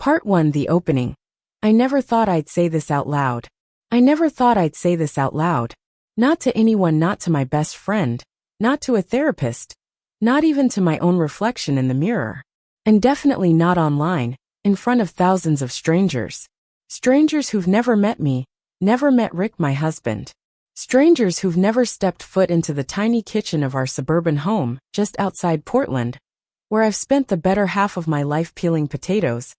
Part 1: The Opening. I never thought I'd say this out loud. I never thought I'd say this out loud. Not to anyone, not to my best friend, not to a therapist, not even to my own reflection in the mirror. And definitely not online, in front of thousands of strangers. Strangers who've never met me, never met Rick, my husband. Strangers who've never stepped foot into the tiny kitchen of our suburban home, just outside Portland, where I've spent the better half of my life peeling potatoes,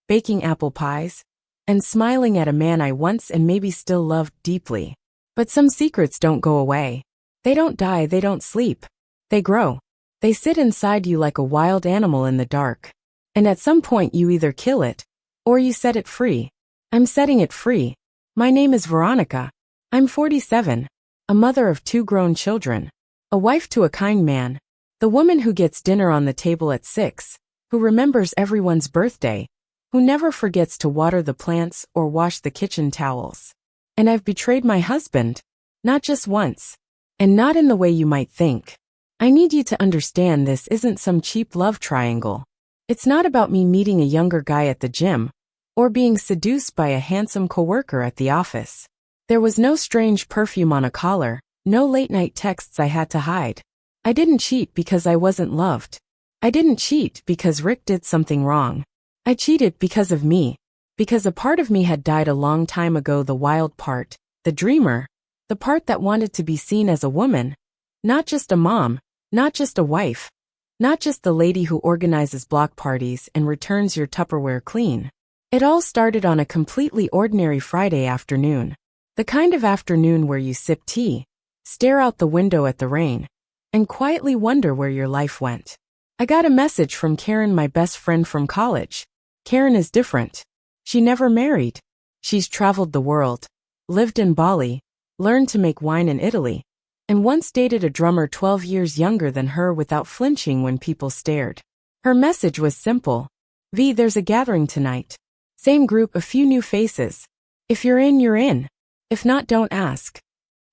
baking apple pies, and smiling at a man I once and maybe still loved deeply. But some secrets don't go away. They don't die, they don't sleep. They grow. They sit inside you like a wild animal in the dark. And at some point you either kill it, or you set it free. I'm setting it free. My name is Veronica. I'm 47, a mother of 2 grown children, a wife to a kind man, the woman who gets dinner on the table at 6, who remembers everyone's birthday, who never forgets to water the plants or wash the kitchen towels. And I've betrayed my husband, not just once, and not in the way you might think. I need you to understand this isn't some cheap love triangle. It's not about me meeting a younger guy at the gym, or being seduced by a handsome coworker at the office. There was no strange perfume on a collar, no late-night texts I had to hide. I didn't cheat because I wasn't loved. I didn't cheat because Rick did something wrong. I cheated because of me. Because a part of me had died a long time ago, the wild part, the dreamer, the part that wanted to be seen as a woman, not just a mom, not just a wife, not just the lady who organizes block parties and returns your Tupperware clean. It all started on a completely ordinary Friday afternoon. The kind of afternoon where you sip tea, stare out the window at the rain, and quietly wonder where your life went. I got a message from Karen, my best friend from college. Karen is different. She never married. She's traveled the world, lived in Bali, learned to make wine in Italy, and once dated a drummer 12 years younger than her without flinching when people stared. Her message was simple. V, there's a gathering tonight. Same group, a few new faces. If you're in, you're in. If not, don't ask.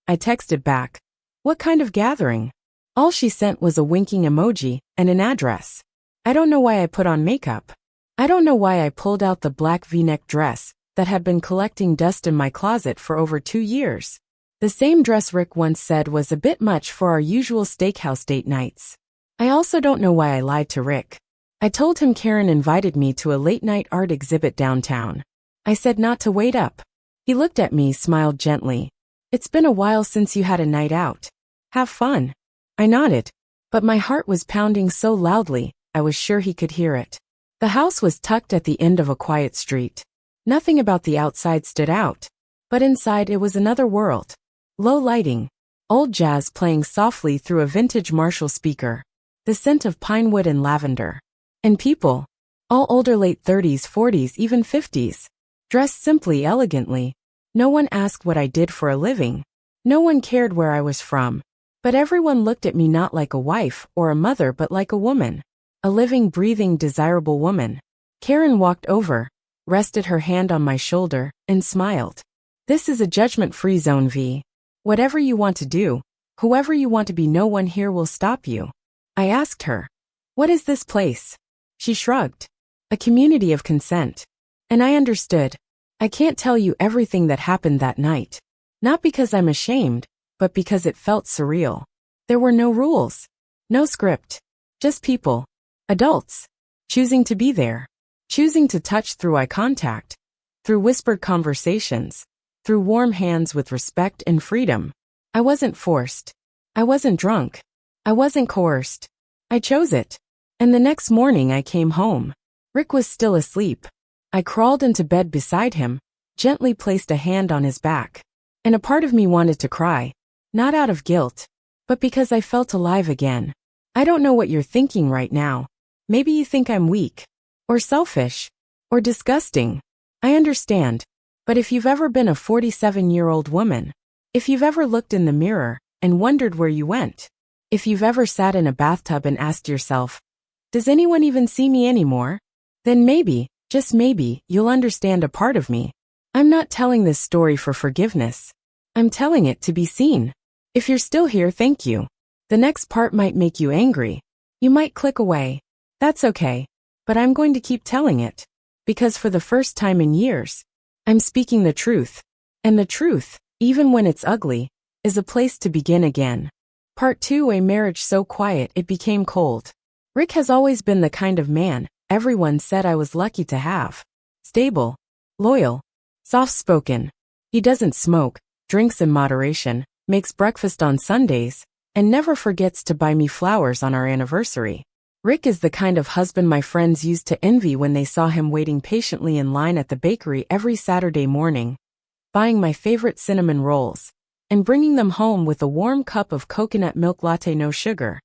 I texted back. What kind of gathering? All she sent was a winking emoji and an address. I don't know why I put on makeup. I don't know why I pulled out the black V-neck dress that had been collecting dust in my closet for over 2 years. The same dress Rick once said was a bit much for our usual steakhouse date nights. I also don't know why I lied to Rick. I told him Karen invited me to a late-night art exhibit downtown. I said not to wait up. He looked at me, smiled gently. It's been a while since you had a night out. Have fun. I nodded, but my heart was pounding so loudly, I was sure he could hear it. The house was tucked at the end of a quiet street. Nothing about the outside stood out, but inside it was another world. Low lighting, old jazz playing softly through a vintage Marshall speaker, the scent of pine wood and lavender. And people, all older, late 30s, 40s, even 50s, dressed simply, elegantly. No one asked what I did for a living. No one cared where I was from. But everyone looked at me not like a wife or a mother but like a woman. A living, breathing, desirable woman. Karen walked over, rested her hand on my shoulder, and smiled. This is a judgment-free zone, V. Whatever you want to do, whoever you want to be, no one here will stop you. I asked her, what is this place? She shrugged. A community of consent. And I understood. I can't tell you everything that happened that night. Not because I'm ashamed, but because it felt surreal. There were no rules. No script. Just people. Adults. Choosing to be there. Choosing to touch through eye contact. Through whispered conversations. Through warm hands with respect and freedom. I wasn't forced. I wasn't drunk. I wasn't coerced. I chose it. And the next morning I came home. Rick was still asleep. I crawled into bed beside him, gently placed a hand on his back. And a part of me wanted to cry. Not out of guilt, but because I felt alive again. I don't know what you're thinking right now. Maybe you think I'm weak, or selfish, or disgusting. I understand. But if you've ever been a 47-year-old woman, if you've ever looked in the mirror and wondered where you went, if you've ever sat in a bathtub and asked yourself, does anyone even see me anymore? Then maybe, just maybe, you'll understand a part of me. I'm not telling this story for forgiveness. I'm telling it to be seen. If you're still here, thank you. The next part might make you angry. You might click away. That's okay. But I'm going to keep telling it. Because for the first time in years, I'm speaking the truth. And the truth, even when it's ugly, is a place to begin again. Part 2: A marriage so quiet it became cold. Rick has always been the kind of man everyone said I was lucky to have. Stable, loyal, soft-spoken. He doesn't smoke, drinks in moderation, makes breakfast on Sundays, and never forgets to buy me flowers on our anniversary. Rick is the kind of husband my friends used to envy when they saw him waiting patiently in line at the bakery every Saturday morning, buying my favorite cinnamon rolls, and bringing them home with a warm cup of coconut milk latte, no sugar.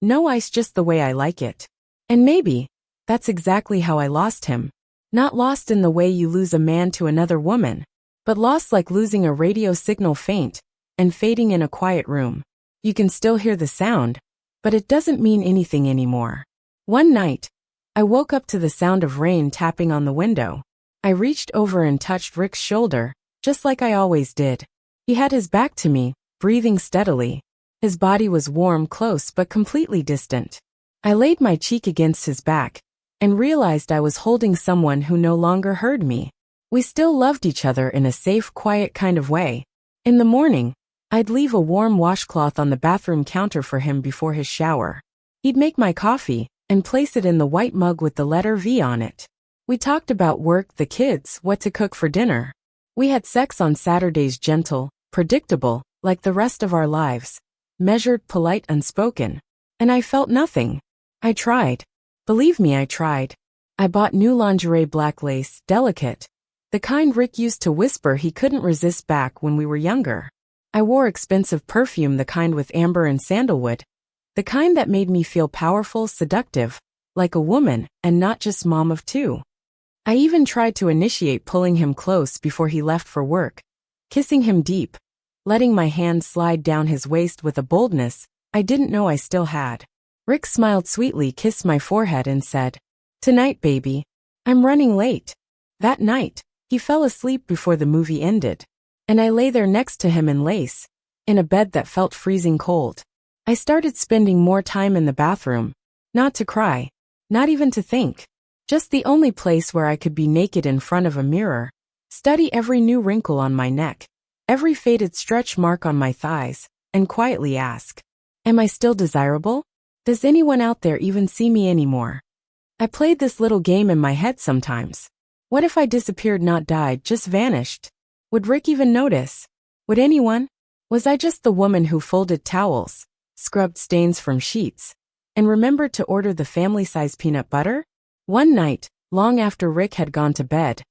No ice, just the way I like it. And maybe that's exactly how I lost him. Not lost in the way you lose a man to another woman, but lost like losing a radio signal, faint and fading in a quiet room. You can still hear the sound, but it doesn't mean anything anymore. One night, I woke up to the sound of rain tapping on the window. I reached over and touched Rick's shoulder, just like I always did. He had his back to me, breathing steadily. His body was warm, close, but completely distant. I laid my cheek against his back and realized I was holding someone who no longer heard me. We still loved each other in a safe, quiet kind of way. In the morning, I'd leave a warm washcloth on the bathroom counter for him before his shower. He'd make my coffee and place it in the white mug with the letter V on it. We talked about work, the kids, what to cook for dinner. We had sex on Saturdays, gentle, predictable, like the rest of our lives. Measured, polite, unspoken. And I felt nothing. I tried. Believe me, I tried. I bought new lingerie, black lace, delicate. The kind Rick used to whisper he couldn't resist back when we were younger. I wore expensive perfume, the kind with amber and sandalwood. The kind that made me feel powerful, seductive, like a woman, and not just mom of two. I even tried to initiate pulling him close before he left for work, kissing him deep, letting my hand slide down his waist with a boldness I didn't know I still had. Rick smiled sweetly, kissed my forehead, and said, "Tonight, baby. I'm running late." That night, he fell asleep before the movie ended, and I lay there next to him in lace, in a bed that felt freezing cold. I started spending more time in the bathroom, not to cry, not even to think, just the only place where I could be naked in front of a mirror, study every new wrinkle on my neck, every faded stretch mark on my thighs, and quietly ask, am I still desirable? Does anyone out there even see me anymore? I played this little game in my head sometimes. What if I disappeared, not died, just vanished? Would Rick even notice? Would anyone? Was I just the woman who folded towels, scrubbed stains from sheets, and remembered to order the family-size peanut butter? One night, long after Rick had gone to bed,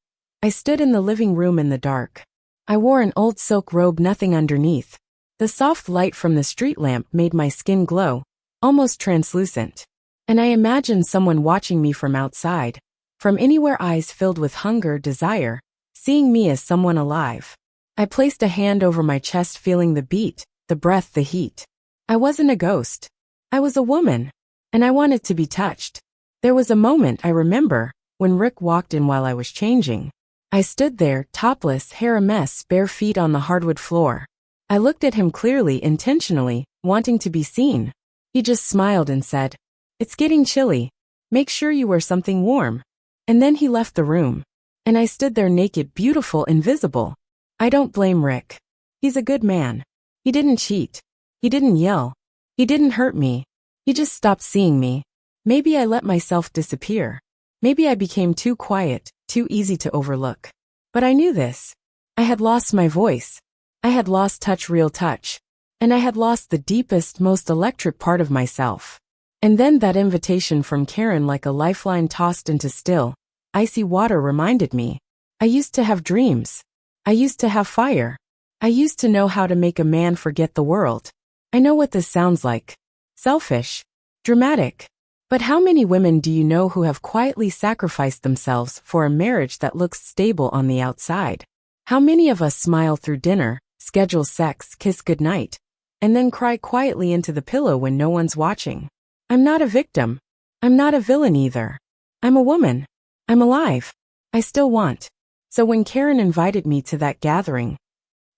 I stood in the living room in the dark. I wore an old silk robe, nothing underneath. The soft light from the street lamp made my skin glow, almost translucent. And I imagined someone watching me from outside, from anywhere, eyes filled with hunger, desire, seeing me as someone alive. I placed a hand over my chest, feeling the beat, the breath, the heat. I wasn't a ghost. I was a woman, and I wanted to be touched. There was a moment, I remember, when Rick walked in while I was changing. I stood there, topless, hair a mess, bare feet on the hardwood floor. I looked at him clearly, intentionally, wanting to be seen. He just smiled and said, "It's getting chilly. Make sure you wear something warm." And then he left the room. And I stood there naked, beautiful, invisible. I don't blame Rick. He's a good man. He didn't cheat. He didn't yell. He didn't hurt me. He just stopped seeing me. Maybe I let myself disappear. Maybe I became too quiet, too easy to overlook. But I knew this. I had lost my voice. I had lost touch, real touch. And I had lost the deepest, most electric part of myself. And then that invitation from Karen, like a lifeline tossed into still, icy water, reminded me. I used to have dreams. I used to have fire. I used to know how to make a man forget the world. I know what this sounds like. Selfish. Dramatic. But how many women do you know who have quietly sacrificed themselves for a marriage that looks stable on the outside? How many of us smile through dinner, schedule sex, kiss goodnight, and then cry quietly into the pillow when no one's watching? I'm not a victim. I'm not a villain either. I'm a woman. I'm alive. I still want. So when Karen invited me to that gathering,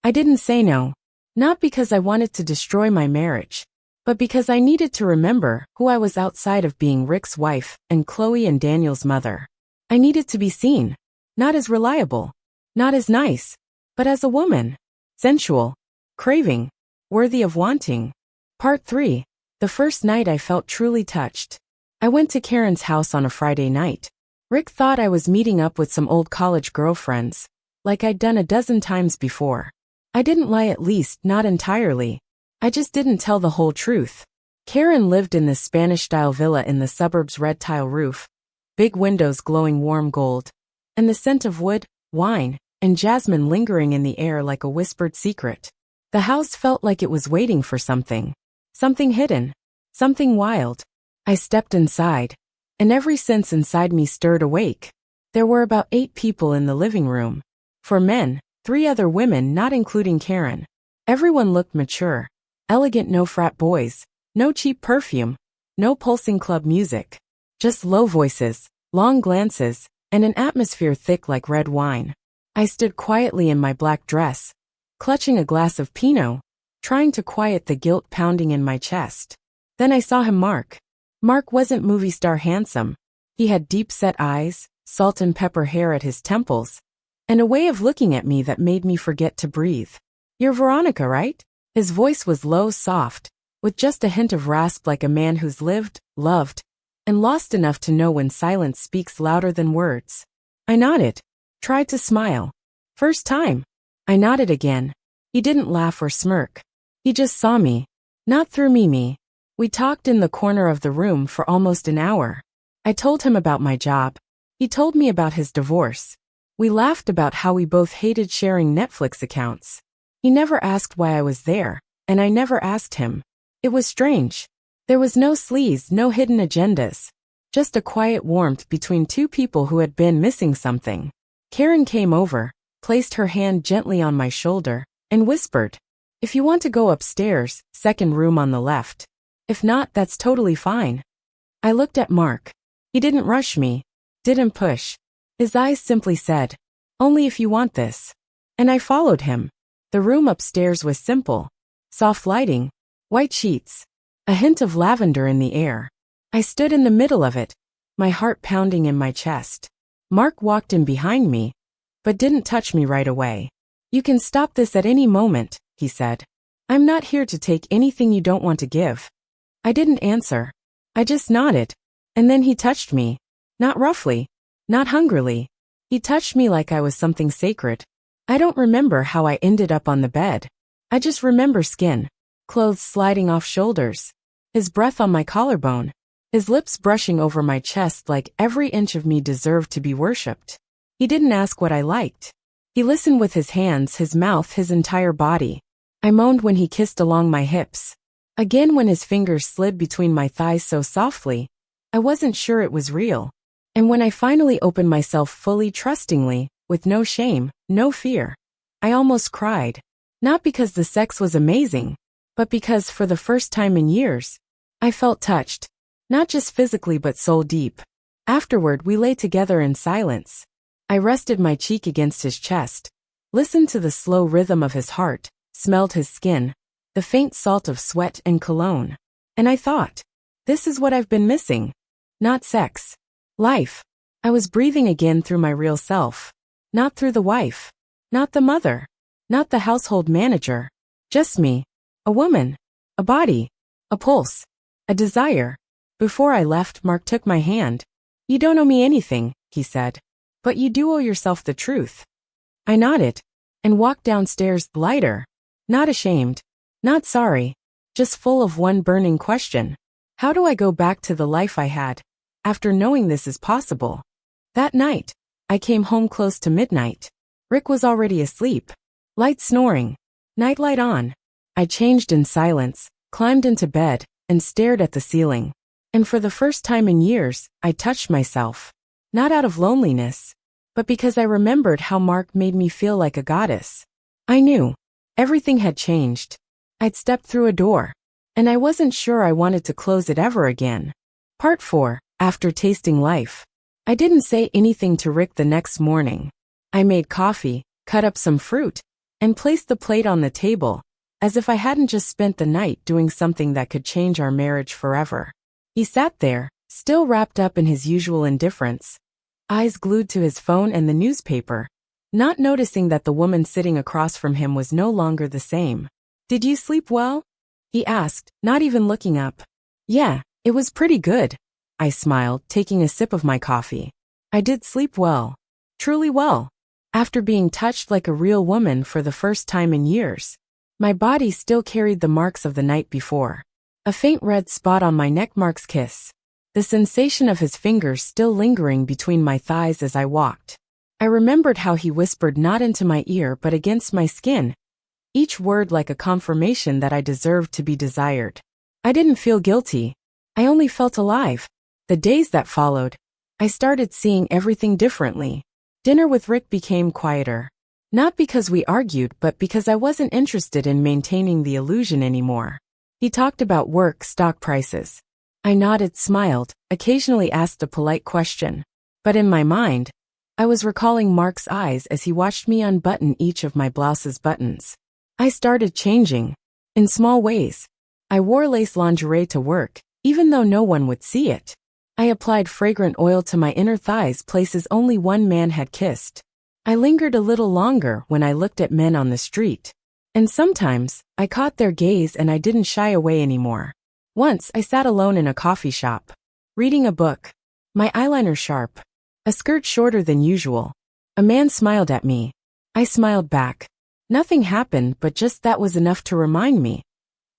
I didn't say no. Not because I wanted to destroy my marriage, but because I needed to remember who I was outside of being Rick's wife and Chloe and Daniel's mother. I needed to be seen. Not as reliable. Not as nice. But as a woman. Sensual. Craving. Worthy of wanting. Part 3. The first night I felt truly touched. I went to Karen's house on a Friday night. Rick thought I was meeting up with some old college girlfriends, like I'd done a dozen times before. I didn't lie, at least not entirely. I just didn't tell the whole truth. Karen lived in this Spanish-style villa in the suburbs, red tile roof, big windows glowing warm gold, and the scent of wood, wine, and jasmine lingering in the air like a whispered secret. The house felt like it was waiting for something. Something hidden. Something wild. I stepped inside, and every sense inside me stirred awake. There were about 8 people in the living room. 4 men, 3 other women, not including Karen. Everyone looked mature. Elegant, no frat boys. No cheap perfume. No pulsing club music. Just low voices, long glances, and an atmosphere thick like red wine. I stood quietly in my black dress, clutching a glass of Pinot, trying to quiet the guilt pounding in my chest. Then I saw him, Mark. Mark wasn't movie star handsome. He had deep-set eyes, salt and pepper hair at his temples, and a way of looking at me that made me forget to breathe. "You're Veronica, right?" His voice was low, soft, with just a hint of rasp, like a man who's lived, loved, and lost enough to know when silence speaks louder than words. I nodded, tried to smile. "First time." I nodded again. He didn't laugh or smirk. He just saw me. Not through me. We talked in the corner of the room for almost an hour. I told him about my job. He told me about his divorce. We laughed about how we both hated sharing Netflix accounts. He never asked why I was there, and I never asked him. It was strange. There was no sleaze, no hidden agendas. Just a quiet warmth between 2 people who had been missing something. Karen came over, placed her hand gently on my shoulder, and whispered, "If you want to go upstairs, second room on the left. If not, that's totally fine." I looked at Mark. He didn't rush me, didn't push. His eyes simply said, "Only if you want this." And I followed him. The room upstairs was simple. Soft lighting, white sheets, a hint of lavender in the air. I stood in the middle of it, my heart pounding in my chest. Mark walked in behind me, but didn't touch me right away. "You can stop this at any moment," he said. "I'm not here to take anything you don't want to give." I didn't answer. I just nodded. And then he touched me. Not roughly. Not hungrily. He touched me like I was something sacred. I don't remember how I ended up on the bed. I just remember skin, clothes sliding off shoulders, his breath on my collarbone, his lips brushing over my chest like every inch of me deserved to be worshipped. He didn't ask what I liked. He listened with his hands, his mouth, his entire body. I moaned when he kissed along my hips. Again when his fingers slid between my thighs so softly, I wasn't sure it was real. And when I finally opened myself fully, trustingly, with no shame, no fear, I almost cried. Not because the sex was amazing, but because for the first time in years, I felt touched. Not just physically but soul deep. Afterward, we lay together in silence. I rested my cheek against his chest, listened to the slow rhythm of his heart, smelled his skin, the faint salt of sweat and cologne. And I thought, this is what I've been missing. Not sex. Life. I was breathing again through my real self. Not through the wife. Not the mother. Not the household manager. Just me. A woman. A body. A pulse. A desire. Before I left, Mark took my hand. "You don't owe me anything," he said. "But you do owe yourself the truth." I nodded, and walked downstairs, lighter. Not ashamed. Not sorry. Just full of one burning question. How do I go back to the life I had, after knowing this is possible? That night, I came home close to midnight. Rick was already asleep. Light snoring. Nightlight on. I changed in silence, climbed into bed, and stared at the ceiling. And for the first time in years, I touched myself. Not out of loneliness, but because I remembered how Mark made me feel like a goddess. I knew. Everything had changed. I'd stepped through a door, and I wasn't sure I wanted to close it ever again. Part 4. After tasting life. I didn't say anything to Rick the next morning. I made coffee, cut up some fruit, and placed the plate on the table, as if I hadn't just spent the night doing something that could change our marriage forever. He sat there, still wrapped up in his usual indifference, eyes glued to his phone and the newspaper, not noticing that the woman sitting across from him was no longer the same. "Did you sleep well?" he asked, not even looking up. "Yeah, it was pretty good," I smiled, taking a sip of my coffee. "I did sleep well. Truly well. After being touched like a real woman for the first time in years. My body still carried the marks of the night before. A faint red spot on my neck marks kiss. The sensation of his fingers still lingering between my thighs as I walked. I remembered how he whispered not into my ear but against my skin, each word like a confirmation that I deserved to be desired. I didn't feel guilty. I only felt alive. The days that followed, I started seeing everything differently. Dinner with Rick became quieter. Not because we argued, but because I wasn't interested in maintaining the illusion anymore. He talked about work, stock prices. I nodded, smiled, occasionally asked a polite question. But in my mind, I was recalling Mark's eyes as he watched me unbutton each of my blouse's buttons. I started changing. In small ways. I wore lace lingerie to work, even though no one would see it. I applied fragrant oil to my inner thighs, places only one man had kissed. I lingered a little longer when I looked at men on the street. And sometimes, I caught their gaze and I didn't shy away anymore. Once I sat alone in a coffee shop, reading a book, my eyeliner sharp, a skirt shorter than usual. A man smiled at me. I smiled back. Nothing happened, but just that was enough to remind me.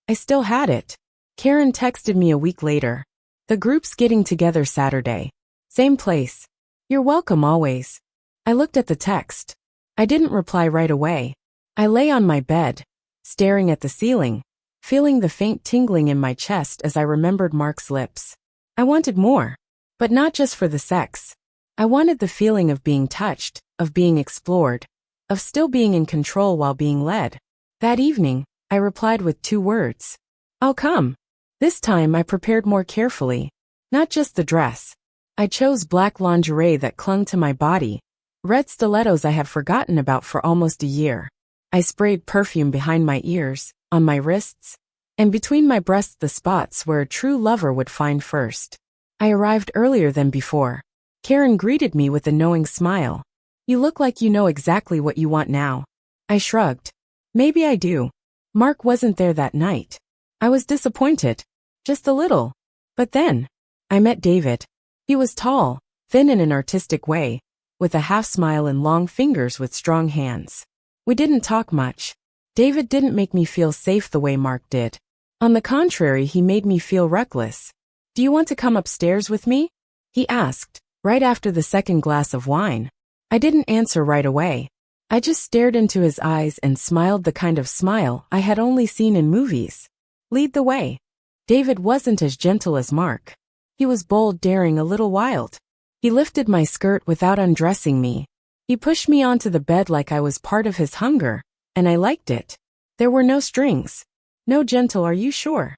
I still had it. Karen texted me a week later. "The group's getting together Saturday. Same place. You're welcome always." I looked at the text. I didn't reply right away. I lay on my bed, staring at the ceiling, feeling the faint tingling in my chest as I remembered Mark's lips. I wanted more. But not just for the sex. I wanted the feeling of being touched, of being explored, of still being in control while being led. That evening, I replied with 2 words. "I'll come." This time I prepared more carefully. Not just the dress. I chose black lingerie that clung to my body, red stilettos I had forgotten about for almost a year. I sprayed perfume behind my ears, on my wrists, and between my breasts, the spots where a true lover would find first. I arrived earlier than before. Karen greeted me with a knowing smile. "You look like you know exactly what you want now." I shrugged. "Maybe I do." Mark wasn't there that night. I was disappointed. Just a little. But then, I met David. He was tall, thin in an artistic way, with a half smile and long fingers with strong hands. We didn't talk much. David didn't make me feel safe the way Mark did. On the contrary, he made me feel reckless. "Do you want to come upstairs with me?" he asked, right after the second glass of wine. I didn't answer right away. I just stared into his eyes and smiled the kind of smile I had only seen in movies. "Lead the way." David wasn't as gentle as Mark. He was bold, daring, a little wild. He lifted my skirt without undressing me. He pushed me onto the bed like I was part of his hunger, and I liked it. There were no strings. No gentle "are you sure?"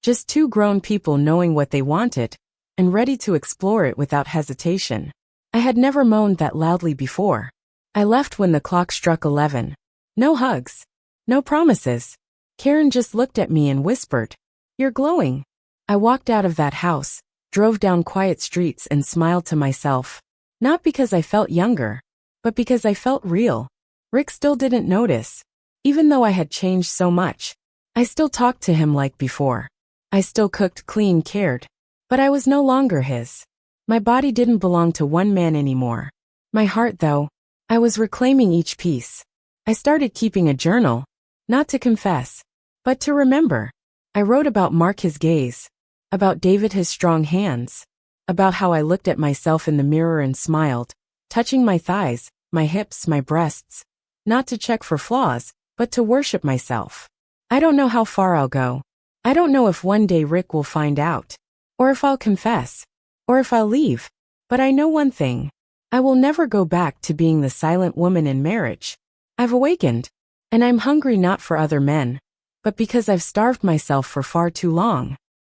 Just 2 grown people knowing what they wanted, and ready to explore it without hesitation. I had never moaned that loudly before. I left when the clock struck 11. No hugs. No promises. Karen just looked at me and whispered, "You're glowing." I walked out of that house, drove down quiet streets and smiled to myself. Not because I felt younger, but because I felt real. Rick still didn't notice. Even though I had changed so much, I still talked to him like before. I still cooked, cleaned, cared. But I was no longer his. My body didn't belong to one man anymore. My heart, though, I was reclaiming each piece. I started keeping a journal, not to confess, but to remember. I wrote about Mark, his gaze, about David, his strong hands, about how I looked at myself in the mirror and smiled, touching my thighs, my hips, my breasts, not to check for flaws, but to worship myself. I don't know how far I'll go. I don't know if one day Rick will find out, or if I'll confess, or if I'll leave. But I know one thing. I will never go back to being the silent woman in marriage. I've awakened, and I'm hungry not for other men, but because I've starved myself for far too long.